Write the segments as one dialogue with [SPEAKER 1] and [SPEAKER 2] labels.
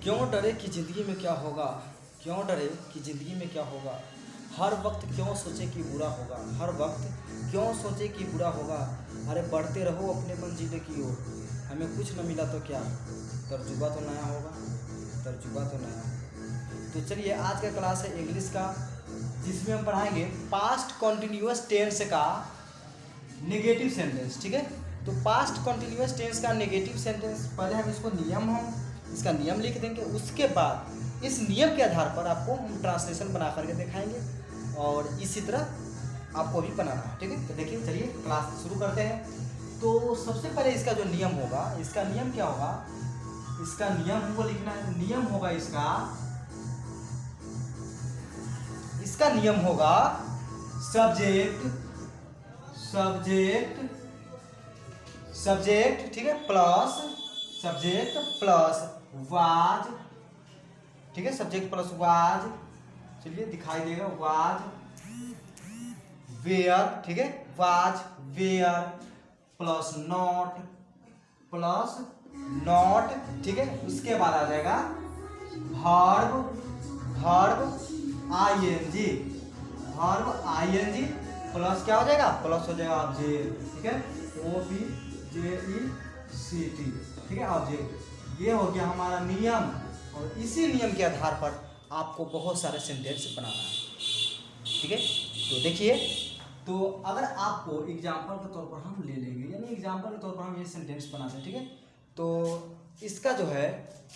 [SPEAKER 1] क्यों डरे कि ज़िंदगी में क्या होगा। क्यों डरे कि ज़िंदगी में क्या होगा। हर वक्त क्यों सोचे कि बुरा होगा। हर वक्त क्यों सोचे कि बुरा होगा। अरे बढ़ते रहो अपने मंजिले की ओर। हमें कुछ न मिला तो क्या, तजुर्बा तो नया होगा। तजुर्बा तो नया होगा। तो चलिए आज का क्लास है इंग्लिश का, जिसमें हम पढ़ाएंगे पास्ट कॉन्टिन्यूअस टेंस का नेगेटिव सेंटेंस। ठीक है, तो पास्ट कॉन्टिन्यूअस टेंस का नेगेटिव सेंटेंस पहले हम इसका नियम लिख देंगे। उसके बाद इस नियम के आधार पर आपको हम ट्रांसलेशन बना करके दिखाएंगे और इसी तरह आपको भी बनाना है। ठीक है, तो देखिए चलिए क्लास शुरू करते हैं। तो सबसे पहले इसका जो नियम होगा, इसका नियम क्या होगा, इसका नियम हमको लिखना है। नियम होगा इसका नियम होगा सब्जेक्ट, ठीक है, प्लस सब्जेक्ट प्लस वाज। ठीक है, सब्जेक्ट प्लस वाज, चलिए दिखाई देगा, वाज वेयर। ठीक है, वाज वेयर प्लस नॉट। ठीक है, उसके बाद आ जाएगा वर्ब आईएनजी प्लस क्या हो जाएगा, प्लस हो जाएगा ऑब्जेक्ट। ठीक है, OBJECT। ठीक है, ऑब्जेक्ट। ये हो गया हमारा नियम और इसी नियम के आधार पर आपको बहुत सारे सेंटेंस बनाना है। ठीक है, तो देखिए, तो अगर आपको एग्जाम्पल के तौर पर हम ले लेंगे, यानी एग्जाम्पल के तौर पर हम ये सेंटेंस बनाते हैं। ठीक है, तो इसका जो है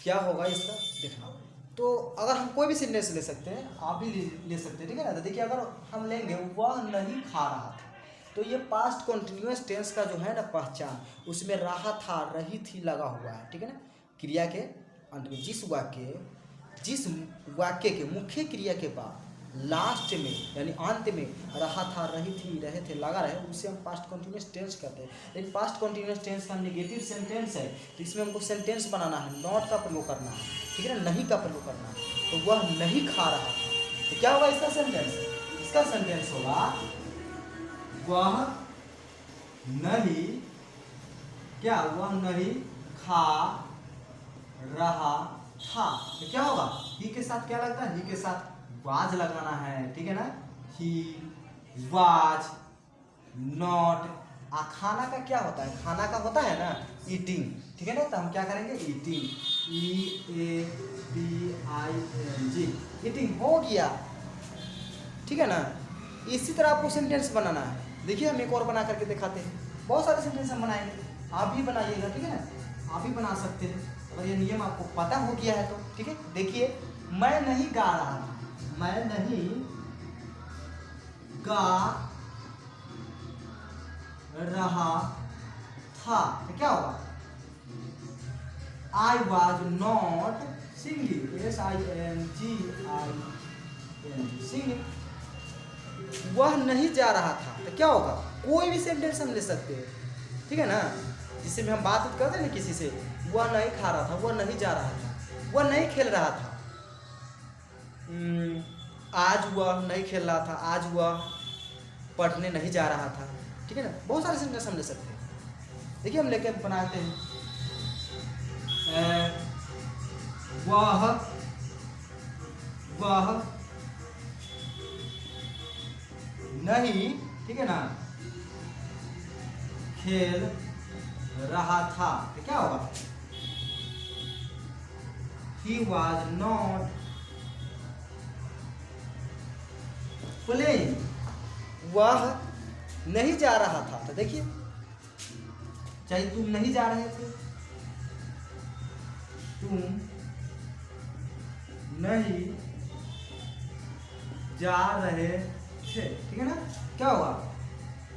[SPEAKER 1] क्या होगा, इसका देखना। तो अगर हम कोई भी सेंटेंस ले सकते हैं, आप भी ले सकते हैं। ठीक है ना, तो देखिए अगर हम लेंगे वह नहीं खा रहा था, तो ये पास्ट कॉन्टिन्यूअस टेंस का जो है ना पहचान, उसमें रहा था रही थी लगा हुआ है। ठीक है ना, क्रिया के अंत में जिस वाक्य के मुख्य क्रिया के बाद लास्ट में यानी अंत में रहा था रही थी रहे थे लगा रहे, उसे हम पास्ट कॉन्टिन्यूअस टेंस कहते हैं। लेकिन पास्ट कॉन्टिन्यूअस टेंस का नेगेटिव सेंटेंस है, तो इसमें हमको सेंटेंस बनाना है, नॉट का प्रयोग करना है। ठीक है ना, नहीं का प्रयोग करना है। तो वह नहीं खा रहा था, तो क्या होगा इसका सेंटेंस, इसका सेंटेंस होगा वह नहीं खा रहा था। तो क्या होगा, ही के साथ क्या लगता है, ही के साथ वाज लगाना है। ठीक है ना, ही वाज नॉट। खाना का क्या होता है, खाना का होता है ना ईटिंग। ठीक है ना, तो हम क्या करेंगे, ईटिंग, EATING, ईटिंग हो गया। ठीक है ना, इसी तरह आपको सेंटेंस बनाना है। देखिए हम एक और बना करके दिखाते हैं, बहुत सारे सेंटेंस हम बनाएंगे, आप भी बनाइएगा। ठीक है ना, आप भी बना सकते हैं अगर ये नियम आपको पता हो गया है तो। ठीक है, देखिए, मैं नहीं गा रहा था, मैं नहीं गा रहा था, तो क्या होगा, I was not singing, singing। वह नहीं जा रहा था, तो क्या होगा, कोई भी सेंटेंस हम ले सकते हैं। ठीक है ना, जिससे भी हम बात करते हैं ना किसी से, वह नहीं खा रहा था, वह नहीं जा रहा था, वह नहीं खेल रहा था, आज वह नहीं खेल रहा था, आज वह पढ़ने नहीं जा रहा था। ठीक है ना, बहुत सारे सेंटेंस हम ले सकते हैं। देखिए हम लेके बनाते हैं, वह नहीं, ठीक है ना, खेल रहा था, तो क्या होगा, he was not playing। वह नहीं जा रहा था, तो देखिए, चाहे तुम नहीं जा रहे थे, तुम नहीं जा रहे थे। ठीक है ना, क्या होगा,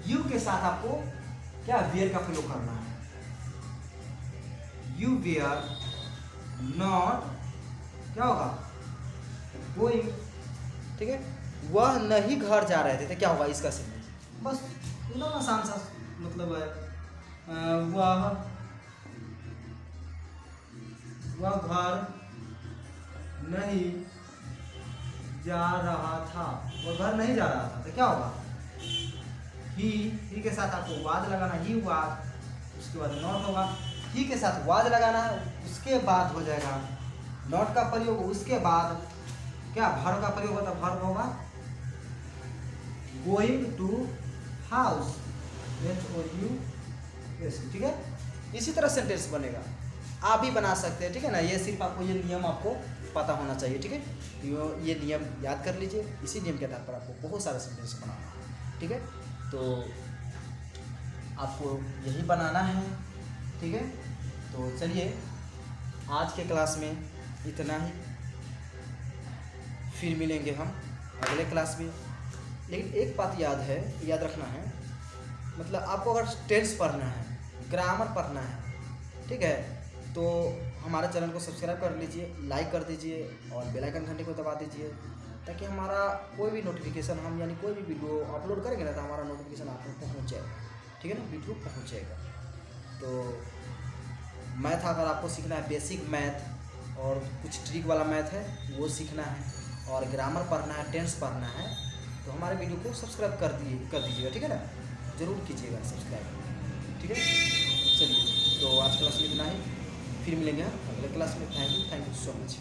[SPEAKER 1] यू के साथ आपको क्या वेयर का प्रयोग करना है, यू वेयर नॉट, क्या होगा, गोइंग। ठीक है, वह नहीं घर जा रहे थे, तो क्या होगा इसका सेंटेंस, बस एकदम आसान सा मतलब है, वह घर नहीं जा रहा था, वह घर नहीं जा रहा था, तो क्या होगा, ही के साथ आपको वाज लगाना, ही वाज, उसके बाद नॉट होगा, ही के साथ वाज लगाना है, उसके बाद हो जाएगा नॉट का प्रयोग उसके बाद क्या वर्ब का प्रयोग होता है, वर्ब होगा गोइंग टू हाउस, ठीक है। इसी तरह सेंटेंस बनेगा, आप भी बना सकते हैं, ठीक है ना। ये सिर्फ आपको ये नियम आपको पता होना चाहिए, ठीक है। ये नियम याद कर लीजिए, इसी नियम के आधार पर आपको बहुत सारे सेंटेंस बनाना है, ठीक है। तो आपको यही बनाना है, ठीक है। तो चलिए आज के क्लास में इतना ही, फिर मिलेंगे हम अगले क्लास में। लेकिन एक बात याद रखना है, मतलब आपको अगर टेंस पढ़ना है, ग्रामर पढ़ना है, ठीक है, तो हमारे चैनल को सब्सक्राइब कर लीजिए, लाइक कर दीजिए और बेल आइकन घंटे को दबा दीजिए, ताकि हमारा कोई भी नोटिफिकेशन हम यानी कोई भी वीडियो अपलोड करेंगे ना, तो हमारा नोटिफिकेशन आप तक पहुँच जाएगा, ठीक है ना, वीडियो पहुँच जाएगा। तो मैथ अगर आपको सीखना है, बेसिक मैथ और कुछ ट्रिक वाला मैथ है वो सीखना है, और ग्रामर पढ़ना है, टेंस पढ़ना है, तो हमारे वीडियो को सब्सक्राइब कर दीजिएगा, ठीक है ना, ज़रूर कीजिएगा सब्सक्राइब, ठीक है। चलिए तो आज क्लास में इतना ही, फिर मिलेंगे अगले क्लास में। Thank you so much.